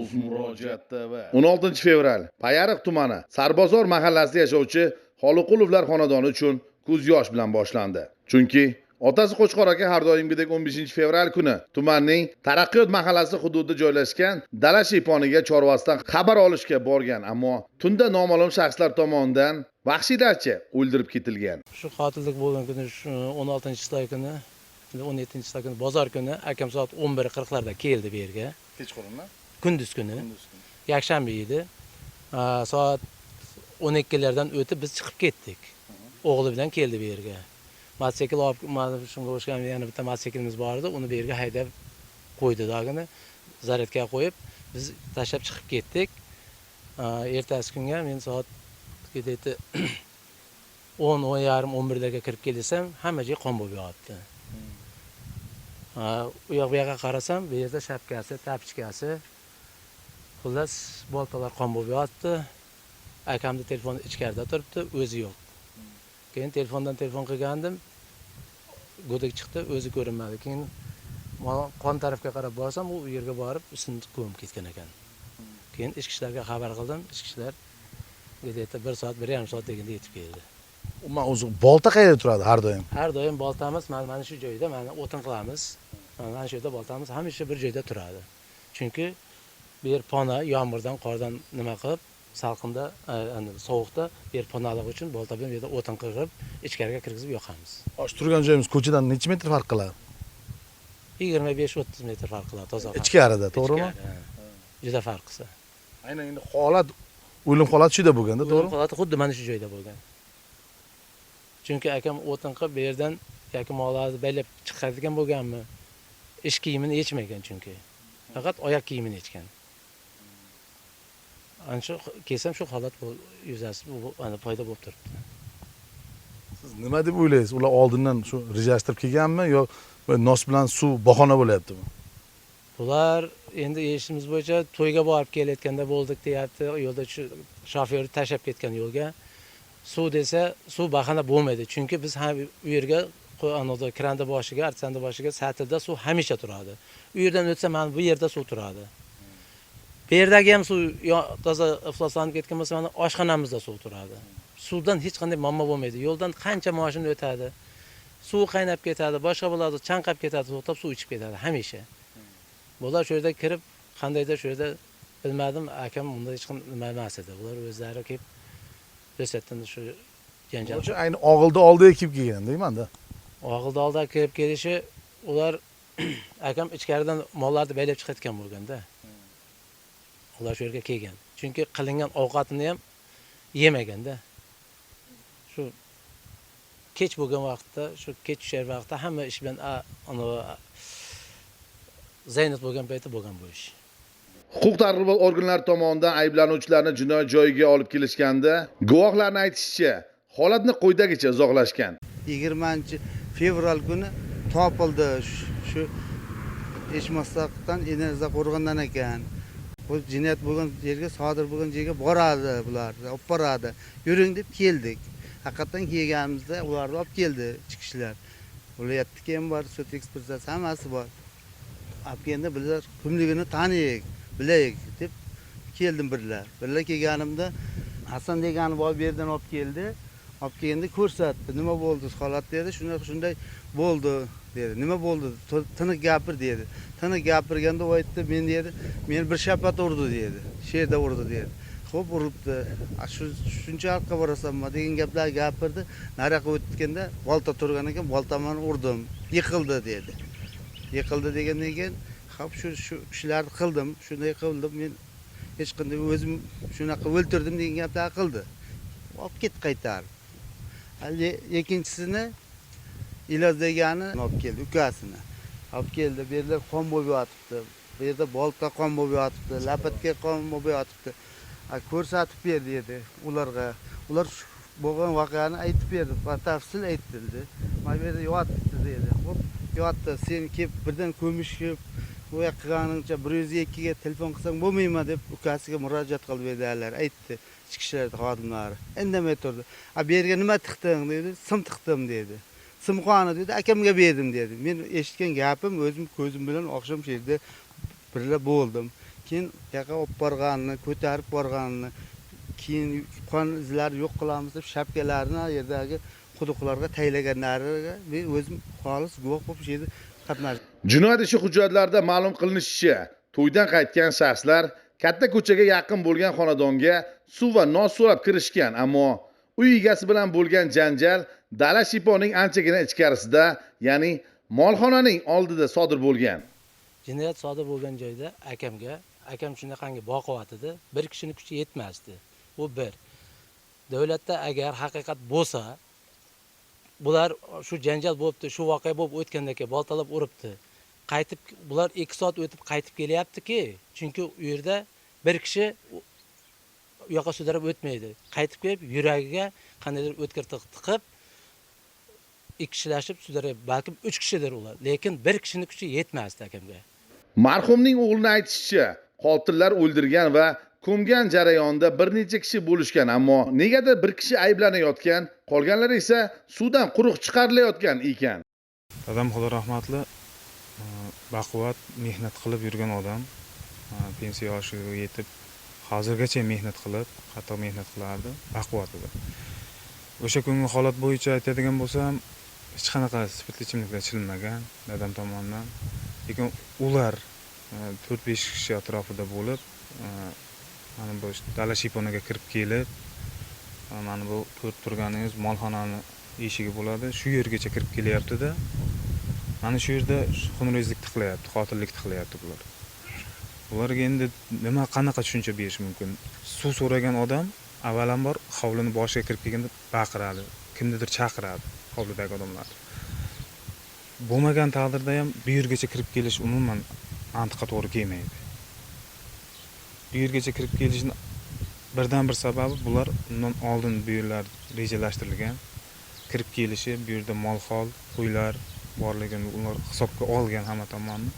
So'z murojaatda va 16 fevral Payariq tumani Sarbozor mahallasida yashovchi Xoliqulovlar xonadoni uchun ko'z yosh bilan boshlandi. Chunki otasi Qo'chqor aka har doimgidek 15 fevral kuni tumanning Taraqqiyot mahallasi hududida joylashgan dala shiyponiga chorvasidan xabar olishga borgan, ammo tunda noma'lum shaxslar tomonidan vahshiylarcha o'ldirib ketilgan. Shu qotillik bo'lgan kuni 16-sida kuni 17-sida kuni bozor kuni akam soat 11:40larda keldi bu yerga. Kechqurunmi? Kunduz kuni. Yakshanba edi. Soat 12lardan o'tib biz chiqib ketdik. O'g'li bilan keldi bu yerga. Motosikl olib, shunga o'xshagan yana bitta mototsiklimiz bor edi, uni bu yerga haydab qo'ydi dag'ini. Zaryadga qo'yib, biz tashlab chiqib ketdik. Ertasi kunga men soat 10:30-11larga kirib kelsam, hamma joy qon bo'lib yotibdi. U yoqqa qarasam, bu yerda shapkasi, tapchkasi, xullas boltalar qon bo'lib yotibdi. Akamning telefoni ichkarida turibdi, o'zi yo'q. Keyin telefondan telefon qilgandim. Go'dak chiqdi, o'zi ko'rinmadi. Keyin qon tarafga qarab borsam, u yerga borib ustini ko'mib ketgan ekan. Keyin ichki ishlarga xabar qildim. Ichki ishlar 1 soat, 1,5 soat deganda yetib keldi. Umuman o'zi bolta qayerda turadi har doim? Har doim boltamiz mana shu joyda, mana o'tin qilamiz. Mana shu yerda boltamiz hamisha bir joyda turadi. Chunki bu yer pona yomg'irdan, qordan nima qilib, salqinda, sovuqda bu yer ponalik uchun bolta bilan bu yerda o'tin qirib, ichkariga kirgizib yoqamiz. Hozir turgan joyimiz ko'chadan necha metr farq qiladi? 25-30 metr farq qiladi, toza. Ichkarida, to'g'rimi? Juda farq qilsa. Aynan endi holat, o'lim holati shuda bo'lganda, to'g'rimi? O'lim holati xuddi mana shu joyda bo'lgan. Chunki akam o'tin qilib bu yerdan yoki mollarni baylab chiqaradigan bo'lganmi? Ish kiyimini yechmagan chunki. Faqat oyoq kiyimini yechgan. Ana shu kelsam shu holat yuzasi paydo bo'lib turibdi. Siz nima deb o'ylaysiz? Ular oldindan shu rejalashtirib kelganmi yo nos bilan suv bahona bo'layaptimi? Bular endi eshitishimiz bo'yicha to'yga borib kelayotganda bo'ldik deyapti. Yo'lda shofyor tashlab ketgan yo'lga. Suv desa, suv bahona bo'lmaydi. Chunki biz ham u yerga kranda boshiga, artsanda boshiga satilda suv hamisha turadi. U yerdan o'tsa mana bu yerda suv turadi. Bu yerdagi ham suv toza ifloslanib ketgan bo'lsa, mana oshxonamizda suv turadi. Suvdan hech qanday muammo bo'lmaydi. Yo'ldan qancha mashina o'tadi, suv qaynab ketadi, boshqa bo'ladi, chanqab ketadi, to'xtab suv ichib ketadi hamisha. Bular shu yerda kirib, qandaydir shu yerda bilmadim, akam unda hech qanday nima emas edi. Ular o'zlari kelib to'satdan shu janjal. O'sha ayni oldiga kelib kelgan deyman-da. Og'ilda kirib kelishi, ular akam ichkaridan mollarni baylab chiqayotgan bo'lganda. Ular shu yerga kelgan. Chunki qilingan ovqatini ham yemaganda. Shu kech bo'lgan vaqtda, shu kech tushar vaqtda hamma ish bilan zaynat bo'lgan payti bo'lgan bu ish. Huquq-tartibot organlari tomonidan ayblanuvchilarni jinoyat joyiga olib kelishganda, guvohlarning aytishicha, holatni quyidagicha izohlashgan. 20-fevral kuni topildi shu Eshmastaqdan Enerza qo'rg'ondan ekan. Bu jinoyat bo'lgan yerga, sodir bo'lgan joyga boradi bular, olib boradi. Yuring deb keldik. Haqiqatan kelganimizda ularni olib keldi chiqishlar. Viloyatniki ham bor, sud ekspertizasi hammasi bor. Olib keldi, bizlar kimligini taniyik, bilaylik deb keldim birlar. Birlar kelganimda Hasan degani bor bu yerdan olib keldi. Olib kelganda ko'rsatdi, nima bo'ldi holat dedi, shunday bo'ldi dedi. Nima bo'ldi? Tiniq gapir dedi. Tiniq gapirganda u aytdi, men dedi, meni bir shapat urdi dedi. Sherda urdi dedi. Xo'p, uribdi. Shuncha orqa borasanmi degan gaplar gapirdi. Nariyoqqa o'tganda bolta turgan ekan, boltamni urdim, yiqildi dedi. Yiqildi degandan keyin, xo'p, shu ishlarni qildim, shunday qildim, men hech qanday o'zim shunaqa o'ltirdim degan gaplar qildi. Olib ket qaytarib. Ikkinchisini Iloz degani olib keldi, ukasini. Olib keldi, bu yerda qon bo'lib yotibdi. Bu yerda bolta qon bo'lib yotibdi, lapatga qon bo'lib yotibdi. Ko'rsatib ber dedi ularga. Ular bo'lgan voqeani aytib berdi, batafsil aytdi. Mana bu yerda yotibdi dedi. Xo'p, yotdi. Sen kelib birdan ko'mishib, bu yoqqaningcha 102 ga telefon qilsang bo'lmaymi deb ukasiga murojaat qilib berdilar, aytdi. Ichki ishlar xodimlari indamay turdi. Bu yerga nima tiqding dedi, sim tiqdim dedi. Simxona dedi, akamga berdim dedi. Men eshitgan gapim o'zim ko'zim bilan oqshom yerda birga bo'ldim. keyin bu yoqqa olib borganini, ko'tarib borganini, keyin qon izlari yo'q qilamiz deb shapkalarni u yerdagi quduqlarga taylaganlariga men o'zim xolis guvoh bo'lib shu yerda qatnashdim. Jinoyat ishi hujjatlarida ma'lum qilinishicha, to'ydan qaytgan shaxslar katta ko'chaga yaqin bo'lgan xonadonga suv va nos so'rab kirishgan, ammo uy egasi bilan bo'lgan janjal dala shiponing anchagina ichkarisida, ya'ni molxonaning oldida sodir bo'lgan. Jinoyat sodir bo'lgan joyda akam shunaqangi boqyapti, bir kishini kuchi yetmasdi. Bu bir. Davlatda agar haqiqat bo'lsa, bular shu janjal bo'libdi, shu voqea bo'lib o'tgandan keyin boltalab uribdi. Qaytib bular 2 soat o'tib qaytib kelyapti-ki, chunki u yerda bir kishi u yoqqa sudrab o'tmaydi. Qaytib kelib yuragiga qandaydir o'tkir tiqib 2 kishilashib sudrayapti. Balkim 3 kishidir ular, lekin bir kishining kuchi yetmasdi akamga. Marhumning o'g'lining aytishicha, qotillar o'ldirgan va ko'mgan jarayonda bir necha kishi bo'lishgan, ammo negadir bir kishi ayblanayotgan, qolganlar esa suvdan quruq chiqarilayotgan ekan. Dadam Xudo rahmatli baquvvat mehnat qilib yurgan odam. Pensiya yoshiga yetib, hozirgacha mehnat qilib, hatto mehnat qilardi, baquvvat edi. O'sha kungi holat bo'yicha aytadigan bo'lsam, hech qanaqa spirtli ichimliklar ichilmagan dadam tomonidan. Lekin ular 4-5 kishi atrofida bo'lib, mana bu dala shiyponaga kirib kelib, mana bu ko'rib turganingiz molxonani eshigi bo'ladi, shu yergacha kirib kelyapti-da. Mana shu yerda xunrezlik tiqlayapti, qotillik tiqlayapti bular. Ularga endi nima qanaqa tushuncha berish mumkin? Suv so'ragan odam avvalambor hovlini boshiga kirib kelganda baqiradi, kimnidir chaqiradi hovlidagi odamlar. Bo'lmagan taqdirda ham bu yergacha kirib kelish umuman mantiqqa to'g'ri kelmaydi. Bu yergacha kirib kelishning birdan bir sababi bular undan oldin bu yerlar rejalashtirilgan. Kirib kelishi, bu yerda mol-hol, qo'ylar borligini ular hisobga olgan hamma tomonni.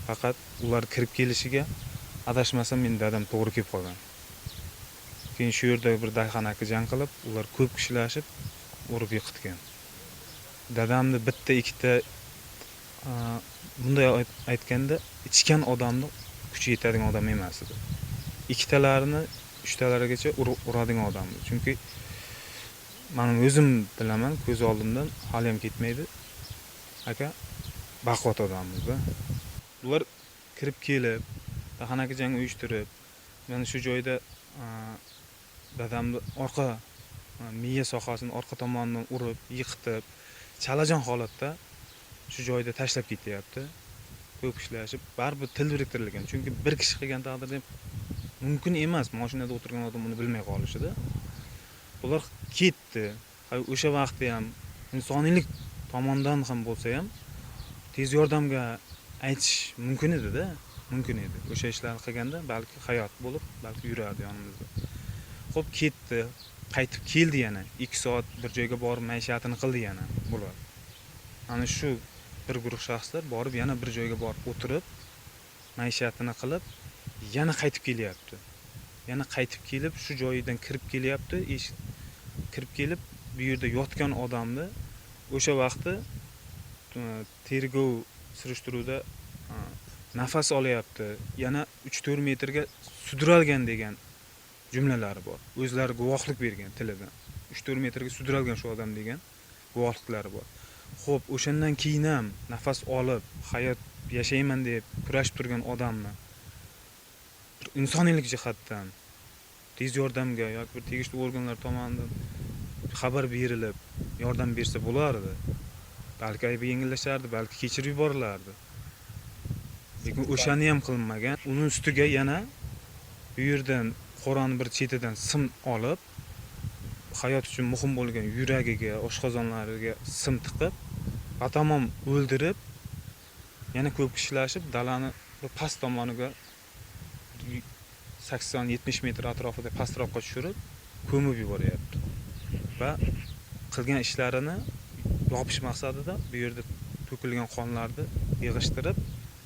Faqat ular kirib kelishiga adashmasam men dadam to'g'ri kelib qolgan. Keyin shu yerda bir dayxanaki jang qilib, ular ko'p kishilashib urib yiqitgan. Dadamni bitta ikkita bunday aytganda ichgan odamni kuchi yetadigan odam emas edi. Ikkitalarini uchtalarigacha uradigan odam edi. Chunki men o'zim bilaman, ko'z oldimdan hali ham ketmaydi. Aka baquvvat odammiz-da. Ular kirib kelib, dayxanaki jang uyushtirib, mana shu joyda dadamni orqa miya sohasini orqa tomonidan urib, yiqitib, chalajon holatda shu joyda tashlab ketyapti. Ko'p kishilashib, baribir til biriktirilgan. Chunki bir kishi qilgan taqdirda mumkin emas, mashinada o'tirgan odam uni bilmay qolishida. Ular ketdi. O'sha vaqtda ham insoniylik tomondan ham bo'lsa ham tez yordamga aytish mumkin edi-da, mumkin edi. O'sha ishlarni qilganda balki hayot bo'lib, balki yurardi yonimizda. Xo'p, ketdi, qaytib keldi yana. 2 soat bir joyga borib maishatini qildi yana bular. Ana shu bir guruh shaxslar borib yana bir joyga borib o'tirib, maishatini qilib, yana qaytib kelyapti. Yana qaytib kelib shu joyidan kirib kelyapti, kirib kelib bu yerda yotgan odamni o'sha vaqtda tergov surishtiruvda nafas olyapti, yana 3-4 metrga sudralgan degan jumlalari bor. O'zlari guvohlik bergan tilidan. 3-4 metrga sudralgan shu odam degan guvohliklari bor. Xo'p, o'shandan keyin ham nafas olib, hayot yashayman deb kurashib turgan odamni insoniylik jihatdan tez yordamga yoki bir tegishli organlar tomonidan xabar berilib, yordam bersa bo'lardi. Balki aybi yengillashardi, balki kechirib yuborilardi. Lekin o'shani ham qilinmagan. Uning ustiga yana bu yerdan qo'rani bir chetidan sim olib, hayot uchun muhim bo'lgan yuragiga, oshqozonlariga sim tiqib, atamom o'ldirib, yana ko'p kishilashib dalani past tomoniga 80-70 metr atrofida pastroqqa tushirib, ko'mib yuboryapti. Va qilgan ishlarini yopish maqsadida bu yerda to'kilgan qonlarni yig'ishtirib,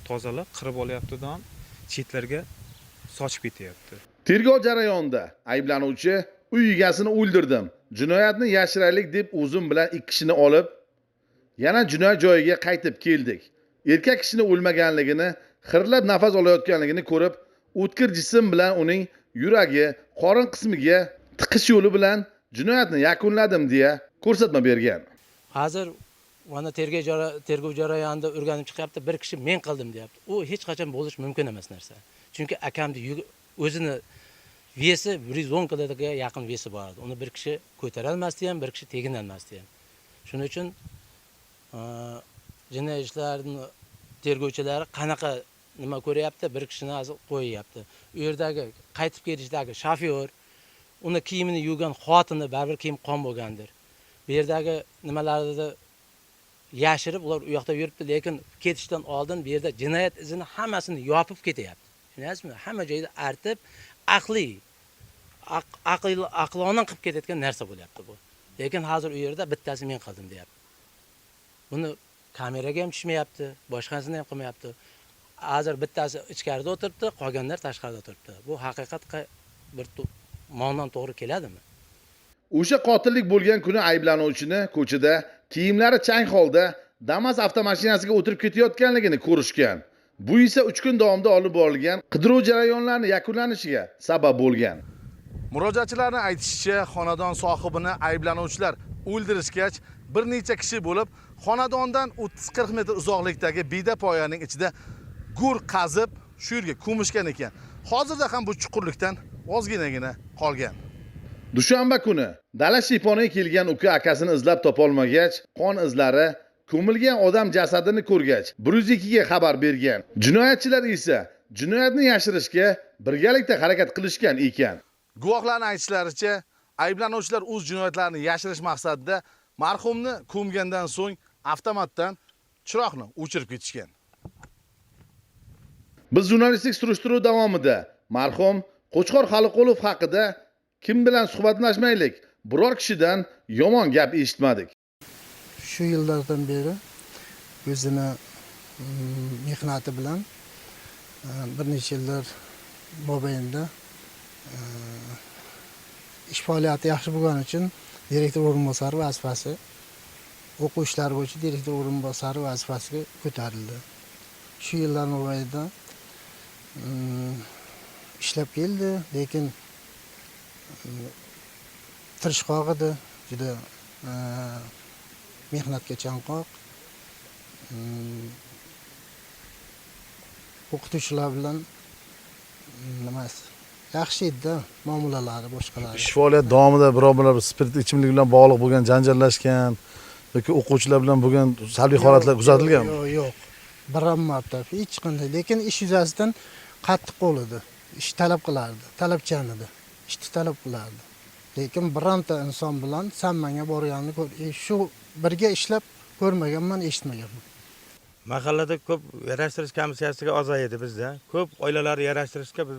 tozalab, qirib olyapti-dan chetlarga sochib ketyapti. Tergov jarayonida ayblanuvchi uy egasini o'ldirdim, jinoyatni yashiraylik deb o'zim bilan 2 kishini olib, yana jinoyat joyiga qaytib keldik. Erkak kishini o'lmaganligini, xirlab nafas olayotganligini ko'rib, o'tkir jism bilan uning yuragi, qorin qismiga tiqish yo'li bilan jinoyatni yakunladim deya ko'rsatma bergan. Hozir mana tergov jarayonida o'rganib chiqyapti, bir kishi men qildim deyapti. U hech qachon bo'lishi mumkin emas narsa. Chunki akamni o'zini vesi 110 kiloga yaqin vesi bor edi. Uni bir kishi ko'tara olmasdi ham, bir kishi tegina olmasdi ham. Shuning uchun jinoyat ishlarini tergovchilari qanaqa nima ko'ryapti, bir kishini hozir qo'yyapti. U yerdagi qaytib kelishdagi shofyor, uni kiyimini yuvgan xotini baribir kiyim qon bo'lgandir. Bu yerdagi nimalarni yashirib ular u yoqda yuribdi, lekin ketishdan oldin bu yerda jinoyat izini hammasini yopib ketyapti. Tushunasizmi? Hamma joyda artib, aqlonan qilib ketayotgan narsa bo'lyapti bu. Lekin hozir u yerda bittasi men qildim deyapti. Buni kameraga ham tushmayapti, boshqasini ham qilmayapti. Hozir bittasi ichkarida o'tiribdi, qolganlar tashqarida o'tiribdi. Bu haqiqatga bir ma'nodan to'g'ri keladimi? O'sha qotillik bo'lgan kuni ayblanuvchini ko'chada kiyimlari chang holda Damas avtomashinasiga o'tirib ketayotganligini ko'rishgan. Bu esa 3 kun davomida olib borilgan qidiruv jarayonlarining yakunlanishiga sabab bo'lgan. Murojaatchilarning aytishicha, xonadon sohibini ayblanuvchilar o'ldirishgach, bir necha kishi bo'lib, xonadondan 30-40 metr uzoqlikdagi bida poyaning ichida gur qazib, shu yerga ko'mishgan ekan. Hozirda ham bu chuqurlikdan ozginagina qolgan. Dushanba kuni dala shiyponiga kelgan uka akasini izlab topolmagach, qon izlari ko'milgan odam jasadini ko'rgach 102 ga xabar bergan. Jinoyatchilar esa jinoyatni yashirishga birgalikda harakat qilishgan ekan. Guvohlarning aytishlaricha, ayblanuvchilar o'z jinoyatlarini yashirish maqsadida marhumni ko'mgandan so'ng avtomatdan chiroqni o'chirib ketishgan. Biz jurnalistik surishtiruv davomida marhum Qo'chqor Xoliqulov haqida kim bilan suhbatlashmaylik, biror kishidan yomon gap eshitmadik. Shu yillardan beri o'zini mehnati bilan bir necha yillar mobaynida ish faoliyati yaxshi bo'lgani uchun direktor o'rinbosari vazifasi, o'quv ishlari bo'yicha direktor o'rinbosari vazifasiga ko'tarildi. Shu yillar mobaynida ishlab keldi, lekin tirishqoq edi, juda mehnatga chanqoq. O'qituvchilar bilan nimasi yaxshi edi, muomalalari boshqalari. Ish faoliyat davomida biror spirt ichimlik bilan bog'liq bo'lgan janjallashgan yoki o'quvchilar bilan bo'lgan salbiy holatlar kuzatilganmi? Yo'q. Biron marta hech qanday, lekin ish yuzasidan qattiq qo'l edi. Ish talab qilardi, talabchan edi. Ishni talab qilardi. Lekin bironta inson bilan sen menga borganini shu birga ishlab ko'rmaganman, eshitmaganman. Mahallada ko'p yarashtirish komissiyasiga ozaydi bizda. Ko'p oilalar yarashtirishga biz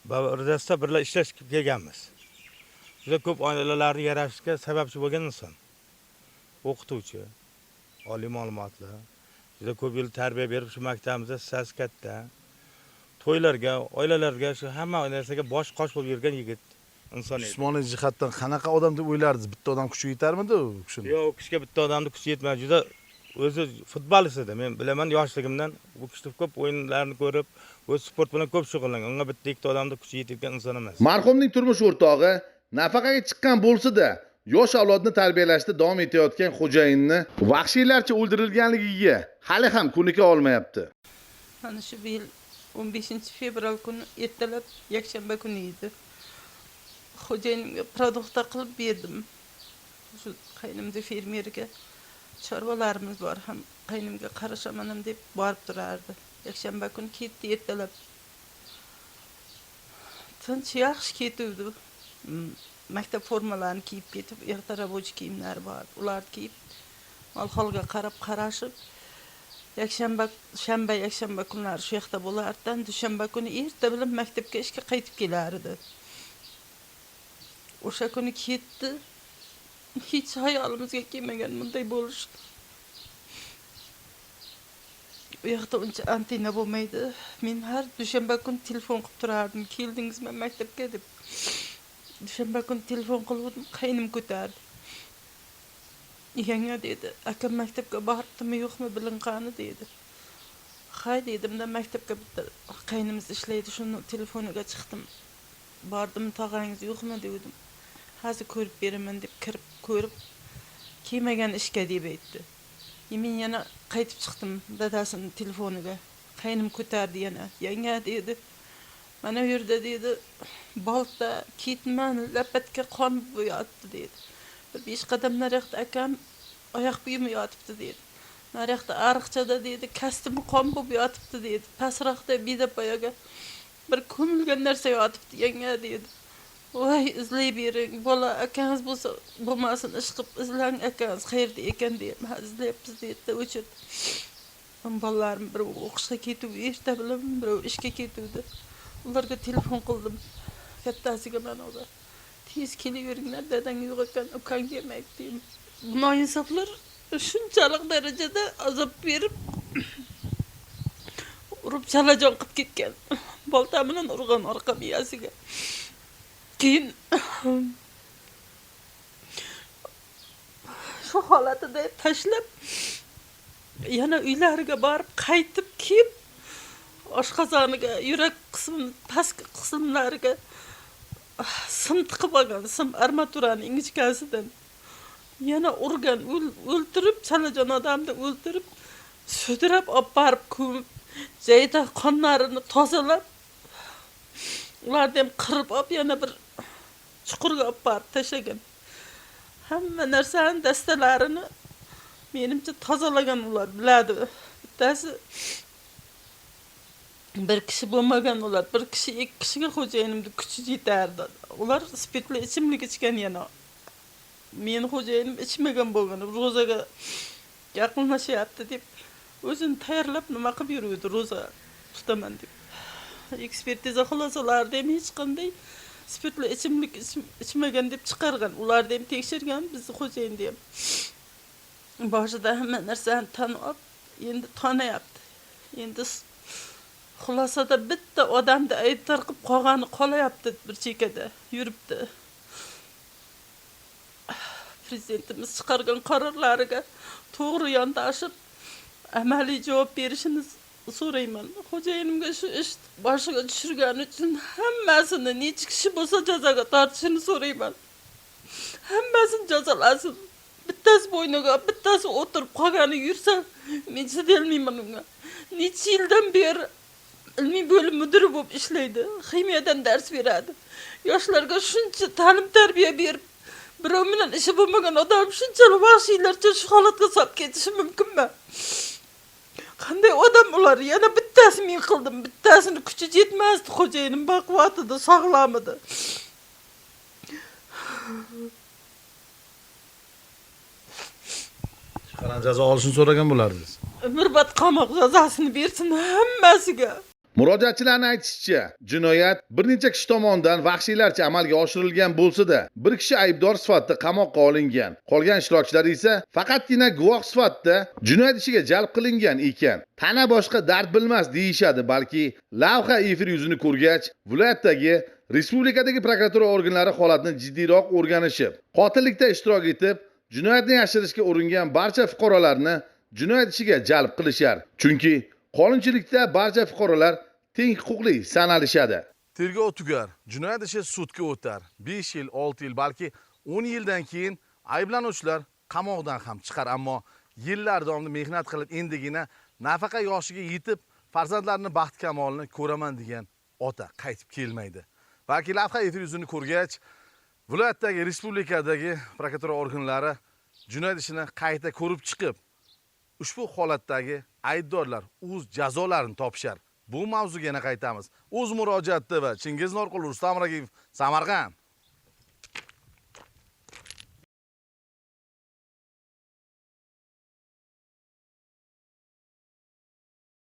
birlasida birga ishlash kelganmiz. Juda ko'p oilalarni yarashtirishga sababchi bo'lgan inson. O'qituvchi, oliy ma'lumotli, juda ko'p yil tarbiya berib shu maktabimizda hissasi katta. To'ylarga, oilalarga shu hamma narsaga bosh qosh bo'lib yurgan yigit inson edi. Jismoniy jihatdan qanaqa odam deb o'ylardingiz? Bitta odam kuchi yetarmidi u kishini? Yo'q, u kishiga bitta odamning kuchi yetmaydi. Juda o'zi futbolist edi. Men bilaman yoshligimdan bu kishini ko'p o'yinlarni ko'rib, o'z sport bilan ko'p shug'ullangan. Unga bitta ikkita odamning kuchi yetgan inson emas. Marhumning turmush o'rtog'i nafaqaga chiqqan bo'lsa-da, yosh avlodni tarbiyalashda davom etayotgan xo'jayinni vahshiylarcha o'ldirilganligiga hali ham ko'nika olmayapti. Mana shu yil 15 fevral kuni ertalab yakshanba kuni edi. Xo'jayinimga produktlar qilib berdim. Shu qaynimda fermerga chorvalarimiz bor, ham qaynimga qarashaman deb borib turardi. Yakshanba kuni ketdi ertalab. Tinch yaxshi ketuvdi. Maktab formalarini kiyib ketib, erta rabochiy kiyimlari bor. Ularni kiyib, holga qarab qarashib, shanba, yakshanba kunlari shu yoqda bo'lardan, dushanba kuni erta bilan maktabga ishga qaytib kelardi. O'sha kuni ketdi. Hech hayolimizga kelmagan bunday bo'lishdi. U yoqda uncha antenna bo'lmaydi. Men har dushanba kuni telefon qilib turardim. Keldingizmi maktabga deb. Dushanba kuni telefon qildim, qaynim ko'tardi. Yanga dedi, akam maktabga boribdimi yo'qmi bilinqani dedi. hay dedimda maktabga bitta qaynimiz ishlaydi, shuni telefoniga chiqdim. Bordim, tog'angiz yo'qmi dedim. Hozir ko'rib beraman deb kirib ko'rib, kelmagan ishga deb aytdi. Men yana qaytib chiqdim dadasining telefoniga. Qaynim ko'tardi yana. Yanga dedi. Mana bu yerda dedi, bolta, ketman, lapatga qon bo'yatdi dedi. Bir 5 qadam nariyoqda akam oyoq kiyimi yotibdi dedi. Nariyoqda ariqchada dedi, kostyumi qon bo'lib yotibdi dedi. Pastroqda bedapoyaga bir ko'milgan narsa yotibdi yanga dedi. Voy, izlay bering, bola akangiz bo'lsa, bo'lmasin, ish qilib izlang akangiz qayerda ekan deyman. Izlayapmiz dedi, o'chirdi. Bolalarim bir o'qishga ketib, erta bilan bir ishga ketuvdi. Ularga telefon qildim. Kattasiga mana ular. Tez kelaveringlar, dadang yo'q ekan, ukang kelmaydi deyman. Bu insoflar shunchalik darajada azob berib urib chalajon qilib ketgan. Bolta bilan urgan orqa miyasiga. Keyin shu holatida tashlab yana uylariga borib qaytib kelib oshqozoniga, yurak qismi, pastki qismlariga sim tiqib olgan, sim armaturaning ingichkasidan. Yana urgan, o'ltirib, chalajon odamni o'ltirib, sudrab olib borib ko'mib, joyida qonlarini tozalab, ularni ham qirib olib, yana bir chuqurga olib borib tashlagan. Hamma narsani dastalarini menimcha tozalagan ular, biladi. Bittasi bir kishi bo'lmagan ular, bir kishi, ikki kishiga xo'jayinimni kuchi yetardi. Ular spirtli ichimlik ichgan yana. Meni xo'jayinim ichmagan bo'lgan, ro'zaga yaqinlashyapti deb o'zini tayyorlab nima qilib yuruvdi, ro'za tutaman deb. Ekspertiza xulosalarida ham hech qanday spirtli ichimlik ichmagan deb chiqargan. Ularni ham tekshirgan, bizni xo'jayinni ham. Boshida hamma narsani tanib, endi tanayapti. Endi xulosada bitta odamni aybdor qilib qolgani qolayapti bir chekada yuribdi. Prezidentimiz chiqargan qarorlariga to'g'ri yondashib amaliy javob berishini so'rayman. Xo'jayinimga shu ish boshiga tushirgani uchun hammasini necha kishi bo'lsa jazoga tortishini so'rayman. Hammasini jazolasin. Bittasi bo'yniga, bittasi o'tirib qolgani yursa, men chidolmayman unga. Necha yildan beri ilmiy bo'lim mudiri bo'lib ishlaydi, ximiyadan dars beradi. Yoshlarga shuncha ta'lim-tarbiya berib, birov bilan ishi bo'lmagan odam shunchalik vahshiylarcha shu holatga solib ketishi mumkinmi? Qanday odam ular? Yana bittasi men qildim, bittasini kuchi yetmasdi, xo'jayinim baquvvat edi, sog'lom edi. Qanday jazo olishini so'ragan bo'lardingiz? Umrbod qamoq jazosini bersin hammasiga. Murojaatchilarning aytishicha, jinoyat bir necha kishi tomonidan vahshiylarcha amalga oshirilgan bo'lsa-da, bir kishi aybdor sifatida qamoqqa olingan. Qolgan ishtirokchilar esa faqatgina guvoh sifatida jinoyat ishiga jalb qilingan ekan. Tana boshqa dard bilmas deyishadi, balki lavha efir yuzini ko'rgach, viloyatdagi respublikadagi prokuratura organlari holatni jiddiyroq o'rganishib, qotillikda ishtirok etib, jinoyatni yashirishga uringan barcha fuqarolarni jinoyat ishiga jalb qilishar. Chunki qonunchilikda barcha fuqarolar teng huquqli sanalishadi. Tergov tugar, jinoyat ishi sudga o'tar. 5 yil, 6 yil, balki 10 yildan keyin ayblanuvchilar qamoqdan ham chiqar, ammo yillar davomida mehnat qilib endigina nafaqa yoshiga yetib farzandlarini baxt kamolini ko'raman degan ota qaytib kelmaydi. Balki lavha efir yuzini ko'rgach, viloyatdagi, respublikadagi prokuratura organlari jinoyat ishini qayta ko'rib chiqib, ushbu holatdagi aybdorlar o'z jazolarini topishar. Bu mavzuga yana qaytamiz. O'z murojaatda va Chingiz Norqulov, Rustam Ragiyev, Samarqand.